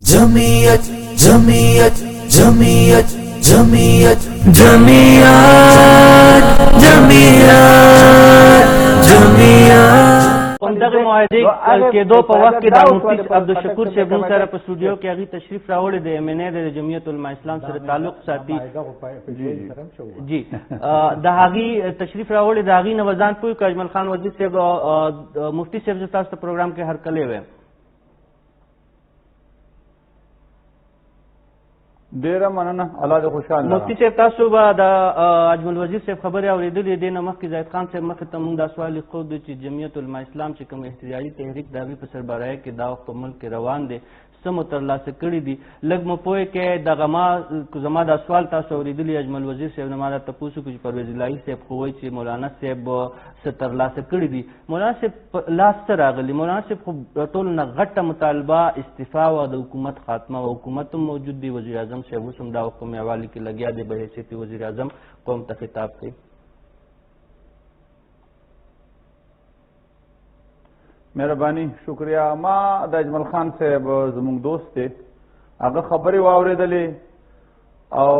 جمعیت جمعیت جمعیت جمعیت جمعیت جمعیت جمعیت دغه معاهدې کېدو په وخت کې د مفتی عبدالشکور صاحب موږ سره په سټوډیو کې هغې تشریف راوړی د ایم این اے د جمعیت علماء اسلام سره تعلق ساتي جی د هغې تشریف راوړی د هغې نه وځان پوه کړو اجمل خان وزیر صاحب مفتی صاحب زه تاسو ته پروګرام کې هرکلی وایم ډیره مننه الله دې خوشحاله مفتی صاحب تاسو به د اجمل وزیر صاحب خبرې اورېدلې دې نه مخکې زاهد خان صاحب مخې ته موږ دا سوال لیکو دی چې جمعیت علماء اسلام چې کوم احتجاجي تحریک د هغې په سربراهۍ کې دا وخت په ملک کې روان دی څه مو ترلاسه کړي دي لږ مو پوه کې دغه زما دا سوال تاسو اورېدلي اجمل وزیر صاحب نه ما دا تپوس وکړو چې پرویز الهي صاحب خو وایي چې مولانا صاحب څه ترلاسه کړي دي مولانا صاحب په لاس څه راغلي مولانا صاحب خو ټولو نه غټه مطالبه استعفا او د حکومت خاتمه او حکومت هم موجود دی وزیر اعظم صاحب اوس هم دا وخت په میوالي کې لګیا دی په حیثیت وزیر اعظم قوم ته خطاب کوي مهرباني شکریہ ما د اجمل خان صاحب زموږ دوست دی هغه خبرې واورېدلې او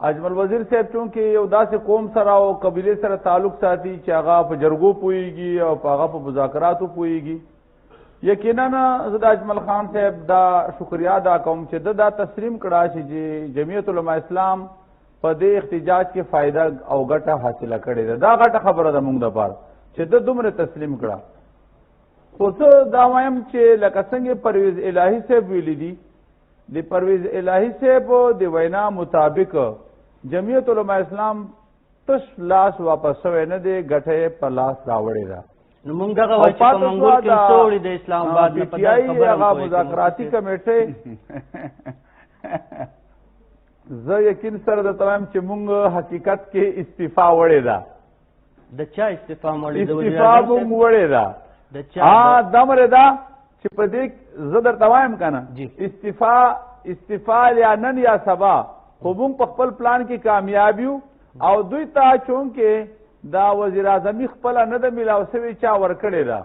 اجمل وزیر صاحب چونکې یو داسې قوم سره او قبیلې سره تعلق ساتي چې هغه په جرګو پوهېږي او په هغه په مذاکراتو پوهېږي یقینا زه د اجمل خان صاحب دا شکریہ ادا کوم چې ده دا تسلیم کړه چې جمعیت علماء اسلام په دې احتجاج کې فایده او ګټه حاصله کړې ده دا غټه خبره ده موږ دپاره چې ده دومره تسلیم کړه خو زه دا وایم چې لکه څنګه پرویز الهي صاحب ویلي دي د پرویز الهي صاحب د وینا مطابق جمعیت علماء اسلام تش لاس واپس شوی نه دی ګټه په لاس راوړې ده نو موږ دغه وایو چې په منګول کې څه وړي د اسلام آباد نه په دغه خبره هغه مذاکراتي کمیټۍ زه یقین سره درته وایم چې موږ حقیقت کې استعفا وړې ده د چا استعفا وړې ده استعفا موږ وړې ده دمره ده چې په دې زه درته وایم که نه استعفا یا نن یا سبا خو موږ په خپل پلان کې کامیاب یو او دوی ته چونکې دا وزیر اعظمي خپله نه ده میلاو سوې چا ورکړې ده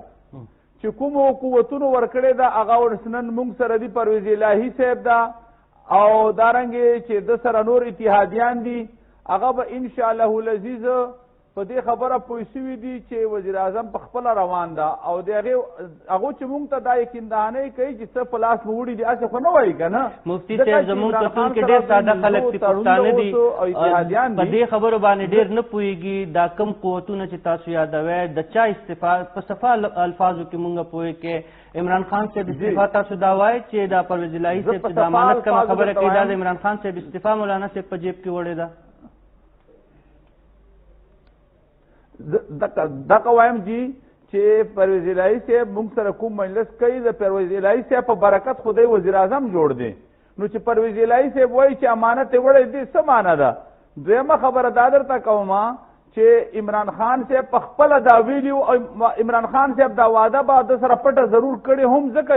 چې کومو قوتونو ورکړې ده هغه ورسنن موږ سره دي پرویز الهي صاحب ده او دارنګې چې د سره نور اتحادیان دي هغه به انشاءالله العزیز په دې خبره پوه شوي دي چې وزیر اعظم په خپله روان ده او د هغې هغو چې موږ ته دا یقیندهانۍ کوي چې څه په لاس مو وړي دي هسې خو نه وایي که نه مفتی صاحب زموږ په ټول کې ډېر ساده خلک دي پښتانه دي په دې خبرو باندې ډېر نه پوهېږي دا کم قوتونه چې تاسو یادوئ د چا استعفا په صفا الفاظو کې موږ پوهې کې عمران خان صاحب استعفا تاسو دا وایئ چې دا پرویز الهي صاحب چې د امانت کومه خبره کوي دا د عمران خان صاحب استعفا مولانا صاحب په جیب کې وړې ده دغه وایم جی چې پرویز الهي صاحب موږ سره کوم مجلس کوي د پرویز الهي صاحب په برکت خدای وزیر اعظم جوړ دی نو چې پرویز الهي صاحب وایي چې امانت یې وړی دی څه معنی ده دویمه خبره دا درته کوم چې عمران خان صاحب په خپله دا ویلي او عمران خان صاحب دا واده به د سره پټه ضرور کړې هم ځکه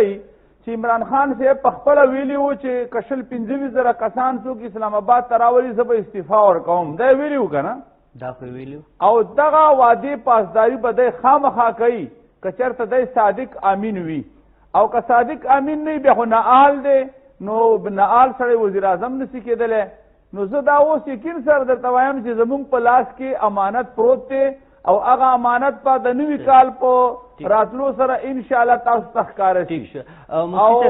چې عمران خان صاحب په خپله ویلي و چې که 15,000 کسان څوک اسلام آباد ته راولي زه به استعفا ورکوم دا یې ویلي و که نه دا خو ویلو او دغه وعدې پاسداري به دی خامخا کوي که چېرته دی صادق امین وي او که صادق امین نه وي بیا خو نعال دی نو نعال سړی وزیر اعظم نشي کېدلی نو زه دا اوس یقین سره درته وایم چې زموږ په لاس کې امانت پروت دی او هغه امانت په د نوي کال په راتلو سره انشاءالله تاسو ته ښکاره شي او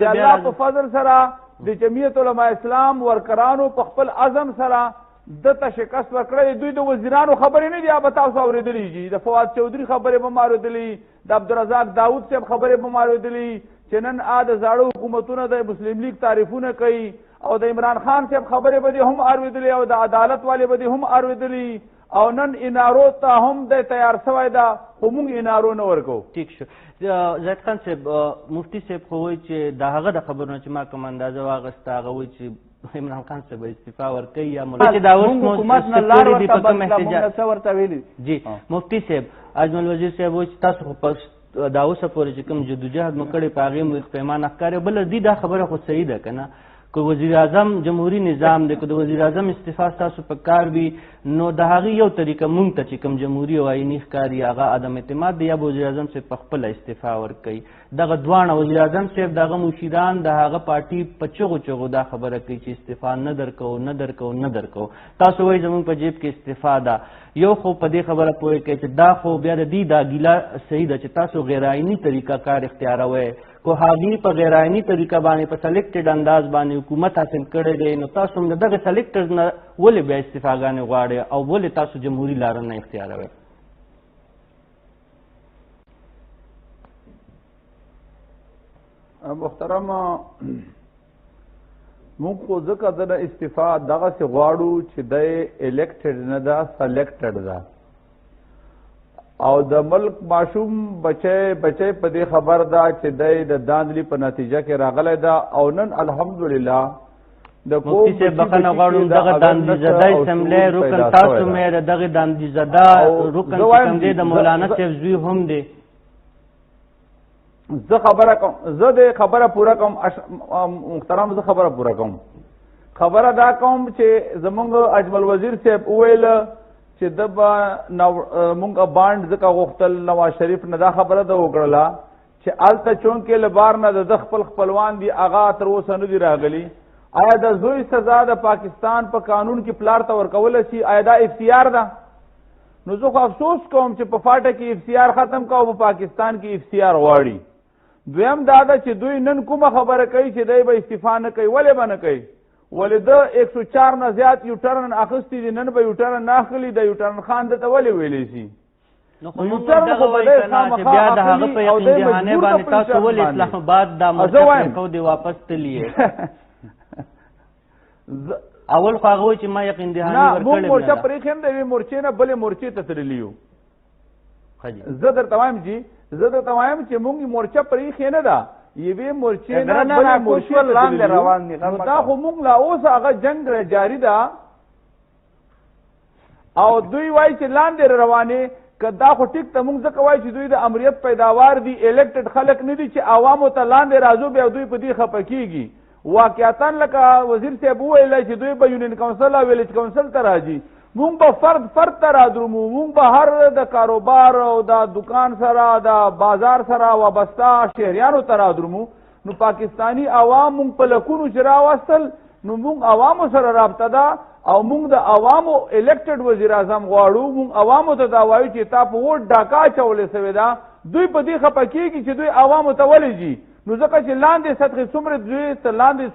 د الله په فضل سره د جمعیت علماء اسلام ورکرانو په خپل عزم سره دته شکست ورکړی دوی د وزیرانو خبرې نه دي هغه به تاسو اورېدلی دي د فواد چودري خبرې به م اورېدلي د عبدالرزاق داود صاحب خبرې به م اورېدلي چې نن د زاړه حکومتونه د مسلم لیگ تعریفونه کوي او د عمران خان صاحب خبرې به دې هم اورېدلي او د عدالت والې به دې هم اورېدلي او نن انارو ته هم د تیار شوی ده خو موږ انارو نه ورکوو ټیک شو زاهد خان صاحب مفتی صاحب خو وایي چې د هغه د خبرونه چې ما کوم اندازه واخېسته هغه وایي چې عمران خان صاحب استعفا ورکوي یا جی مفتی صاحب اجمل وزیر صاحب وایي چې تاسو خو دا اوسه پورې چې کوم جدوجهد مو کړی په هغې مو پیمانه ښکاري بله دي دا خبره خو صحیح ده که نه که وزیر اعظم جمهوری نظام دی، که د وزیر اعظم استعفا ستاسو په کار وي، نو د هغې یو طریقه مونږ ته چې کوم جمهوري او آئیني ښکاري هغه عدم اعتماد دی، یا به وزیر اعظم صاحب په خپله استعفا ورکوي. دغه دواړه وزیر اعظم صاحب د هغه مشیران د هغه پارټي په چغو چغو دا خبره کوي چې استعفا نه درکوو نه درکوو نه درکوو. تاسو وایي زموږ په جیب کې استعفا ده. یو خو په دې خبره پوهې کوي چې دا خو بیا د دې دا ګیله صحیح ده چې تاسو غیر آئیني طریقه کار اختیاروئ، کو هغې په غیر آئیني طریقه باندې په سلیکټډ انداز باندې حکومت حاصل کړی دی، نو تاسو هم د دغه سلیکټرز نه ولې بیا استعفاګانې غواړئ او ولې تاسو جمهوري لاره نه اختیاروئ؟ محترم موږ خو ځکه د استعفا دغسې غواړو چې دی الیکټډ نه ده، سلیکټډ ده، او د ملک ماشوم بچی په دې خبر ده چې دی د داندلي په نتیجه کې راغلی ده، او نن الحمدلله مفتی صاحب بخښنه غواړو دغه داندیزده اسمبلی رکن تاسو مې د دغه داندیزده رکن چې کوم دی د مولانا صاحب زوی هم دی. زه د خبره پوره کوم محترم، زه خبره پوره کوم. خبره دا کوم چې زمونږ اجمل وزیر صاحب وویل چې د به مونږ بانډ ځکه غوښتل نواز شریف نه دا خبره ده وکړله چې هلته چونکې له بار نه د خپل خپلوان دي هغه تر اوسه نه دي راغلي. آیا د زوی سزا د پاکستان په قانون کې پلار ته ورکولی شي؟ آیا دا افتیار ده؟ نو زه خو افسوس کوم چې په فاټه کې افتیار ختم کا او په پاکستان کې افتیار غواړي. دویم دا ده چې دوی نن کومه خبره کوي چې دی به استعفا نه کوي. ولې به نه کوي؟ ولې د 104 نه زیات یوټرن اخیستی دي، نن به یوټرن نه اخلي، د یوټرن خان دته ولې ویلی شي؟ نو خو موږ دغه وایي که نه چې بیا د هغه په یقین دهانۍ باندې تاسو ولې اسلام آباد دا مرچه پرېښو دی واپس تلي یې؟ اول خو هغه وایي چې ما یقین دهانۍ ورکړې موږ مورچه پرېښې هم د یوې مورچې نه بلې مورچې ته تللي یو. زه درته وایم جي، زه درته وایم چې موږ مورچه پرېښې نه ده، یوې مورچې نه بلې مورچې ته تللي. دا خو موږ لا اوس هغه جنګ جاري ده او دوی وایي چې لاندې روانې که دا خو ټیک ته موږ ځکه وایو چې دوی د امریت پیداوار دي، الیکټډ خلک نه دي چې عوامو ته لاندې راځو بیا دوی په دې خفه کېږي. واقعتا لکه وزیر صاحب وویلی چې دوی به یونین کونسل او ویلیج کونسل ته راځي، مونږ به فرد ته رادرومو، مونږ به هر د کاروبار او د دکان سره د بازار سره وابسته شهریانو ته رادرومو. نو پاکستانی عوام مونږ په لکونو چې راوستل، نو مونږ عوامو سره رابطه ده او مونږ د عوامو الیکټډ وزیر اعظم غواړو. مونږ عوامو ته دا وایو چې تا په ووټ ډاکا اچولې سوې ده. دوی په دې خفه کېږي چې دوی عوامو ته ولې ځي. نو ځکه چې لاندې سطحې څومره ځي ته لاندې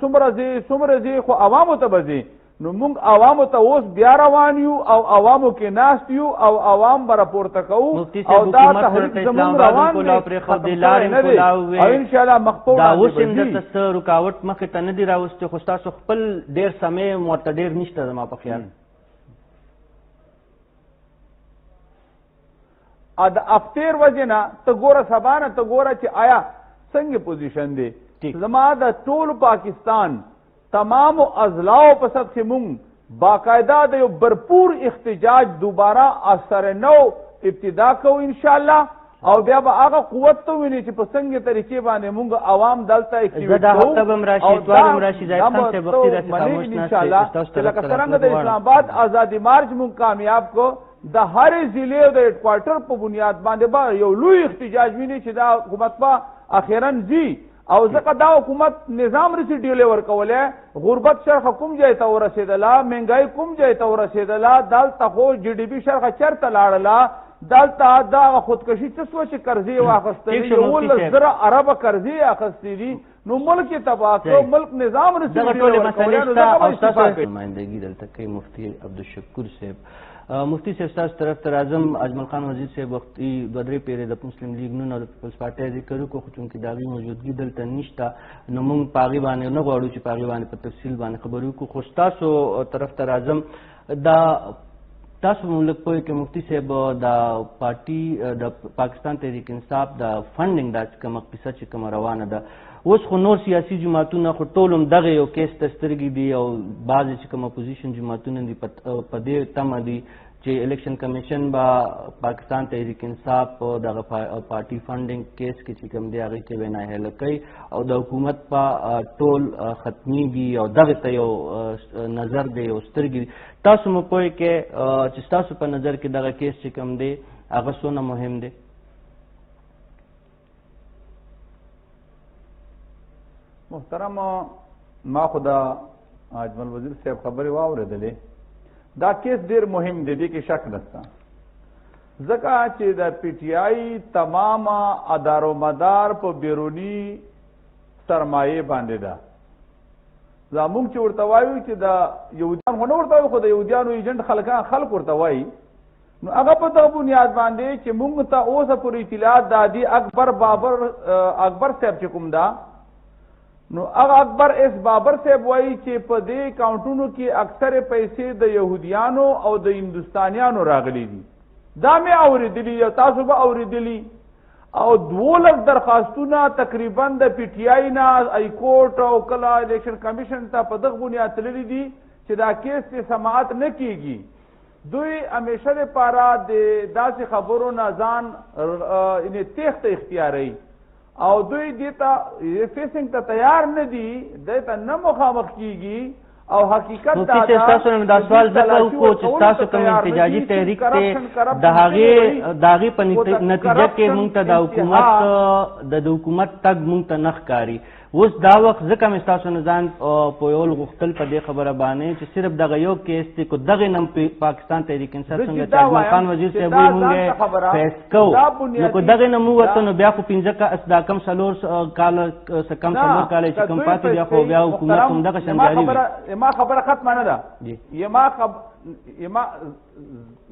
څومره ځي خو عوامو ته به ځي. نو موږ عوامو ته اوس بیا روان یو او عوامو کې ناست یو او عوام به راپورته کوو او دا تحریک زموږ روان دی او انشاءالله مخپو دا اوس هم درته څه رکاوټ مخې ته نه دي راوستې، خو ستاسو خپل ډېر سمې ورته ډېر نشته زما په خیال. د افتیر وجې نه ته ګوره سبا نه ته ګوره چې آیا څنګه پوزیشن دی. زما د ټول پاکستان تمام اضلاع په سب کې مونږ باقاعده د یو برپور احتجاج دوباره اثر نو ابتدا کوو انشاءالله او بیا به هغه قوت ته ویني چې په څنګه طریقې باندې مونږ عوام دلته اکټیویټ کوو لکه څرنګه د اسلام آباد آزادي مارچ مونږ کامیاب کو د هرې ضلع د هیډ کوارټر په بنیاد باندې به یو لوی احتجاج ویني چې دا حکومت به اخیرا ځي او ځکه دا حکومت نظام رسیډیولې ورکولی، غربت شرخه کوم ځای ته ورسېدله، مهنګایي کوم ځای ته ورسېدله، دلته خو جي ډي بي شرخه چېرته لاړله، دلته دغه خودکشي څه شوه چې قرضې واخیستلې 11,000 اربه قرضې اخیستې دي. نو ملک یې تباه کړو، ملک نظام رسیډیولې ورکولی. نمایندګي دلته کوي مفتی عبدالشکور صاحب. مفتی صاحب ستاسو طرف ته راځم. اجمل خان وزیر صاحب وختي 2-3 پیرې د مسلم لیګ نون او د پیپلز پارټۍ ذکر وکړو، خو چونکې د هغې موجودګي دلته نشته نو موږ په هغې باندې نه غواړو چې په هغې باندې په تفصیل باندې خبرې وکړو. خو ستاسو طرف ته راځم. دا تاسو مونږ لږ پوهې کې مفتی صاحب د پارټي د پاکستان تحریک انصاف د فنډینګ دا کومه قصه چې کومه روانه ده اوس خو نور سیاسي جماعتونه خو ټول هم دغه یو کیس ته سترګې دي او بعضې چې کوم اپوزیشن جماعتونه دي په دې تمه دي چې الیکشن کمیشن به پاکستان تحریک انصاف په دغه پارټي فنډینګ کیس کې چې کوم دی هغې کې به ناهیله کوي او د حکومت په ټول ختمیږي او دغې ته یو نظر دی یو سترګې تاسو مو پوه کې چې ستاسو په نظر کې دغه کیس چې کوم دی هغه څونه مهم دی؟ محترم ما خو د اجمل وزیر صاحب خبرې واورېدلې دا کیس ډیر مهم دی دې کې شک نشته ځکه چې د پی ټی آی تمام ادارو په بیرونی سرمایې باندې ده زموږ چې ورته وایو چې د یهودیان خو نه ورته وایو خو د یهودیانو ایجنټ خلک ورته وایي نو هغه په دغه بنیاد باندې چې موږ ته اوسه پورې اطلاعات دادي اکبر صاحب چې کوم ده نو هغه اکبر اس بابر صاحب وایي چې په دې اکاونټونو کې اکثر پیسې د یهودیانو او د هندوستانیانو راغلي دي دا مې اورېدلي یا تاسو به اورېدلي او 12 درخواستونه تقریبا د پی ټی آی نه ای کورټ او کله الیکشن کمیشن ته په دغه بنیاد تللي دي چې دا کیس ته سماعت نه کیږي دوی همیشه لپاره د داسې خبرو نه ځان تیښته اختیاروي او دوی دیتا فیسنگ ته تیار نه دي دیتا نه مخامخ کیږي او حقیقت دا مفتی صاحب تاسو نه دا سوال ځکه وکړو چې تاسو کوم احتجاجي تحریک ته د هغې په نتیجه کې موږ ته د حکومت تګ موږ ته نه ښکاري اوس دا وخت ځکه مې ستاسو نه ځان پویول غوښتل په دې خبره باندې چې صرف دغه یو کیس دی کو دغې نه پاکستان تحریک انصاف څنګه چې اجمل خان وزیر صاحب وایي موږ فیس کوو نو کو دغې نه موږ ورته نو بیا خو 15 دا کم څلور کاله کم څلور کاله چې کم پاتې بیا خو بیا حکومت همدغه شان جاري وي ما خبره ختمه نه ده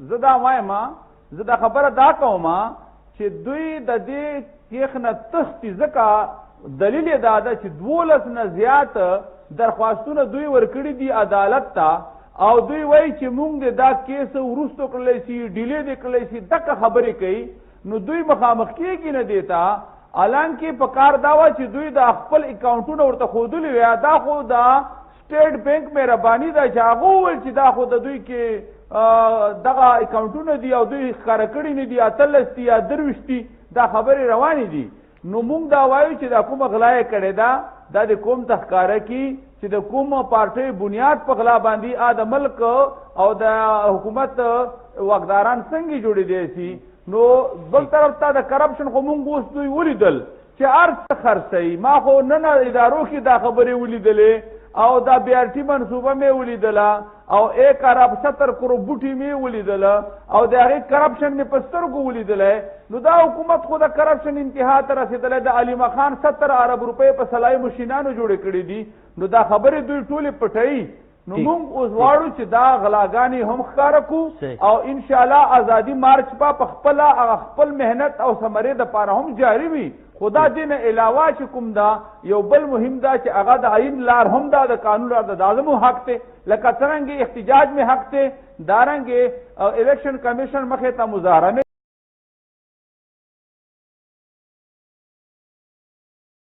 زه دا وایم زه دا خبره دا کوم چې دوی د دې کیخ نه تښتي ځکه دلیل یې دا ده چې 12 نه زیات درخواستونه دوی ورکړي دي عدالت ته او دوی وایي چې موږ دا کیس وروسته کړلی شي ډیلې دې کړلی شي دغه خبرې کوي نو دوی مخامخ کېږي نه دیتا حالانکې په کار دا وه چې دوی د خپل اکاونټونه ورته ښودلي وی دا خو د سټیټ بینک مهرباني ده چې هغه وویل چې دا خو د دوی کې دغه اکاونټونه دي او دوی ښکاره کړي نه دي 18 دي یا 23 دي دا خبرې روانې دي نو موږ دا وایو چې دا کومه غلا یې کړې ده دا د کوم ته ښکاره کي چې د کومه پارټۍ بنیاد په غلا باندې د ملک او د حکومت واکداران څنګه جوړېدی شي نو بل طرف ته د کرپشن خو موږ اوس دوی ولیدل چې هر څه خرڅوي ما خو نن ادارو کې دا خبرې ولیدلې او دا بی آر ټي منصوبه مې ولیدله او 1 ارب 70 کروڑ بوټي مې ولیدله او د هغې کرپشن مې په سترګو ولیدلی نو دا حکومت خو د کرپشن انتها ته رسېدلی د علیمه خان 70 ارب روپۍ په سلای مشینانو جوړې کړي دي نو دا خبرې دوی ټولې پټوي نو موږ اوس واړو چې دا غلاګانې هم ښکاره کړو او انشاءالله ازادي مارچ په خپل محنت او ثمرې دپاره هم جاري وي خدا دې نه علاوه چې کوم دا یو بل مهم دا چې هغه د عین لار هم دا د قانون لار د لازمو حق دی لکه څرنګې احتجاج مې حق دی دارنګې الیکشن کمیشن مخې ته مظاهره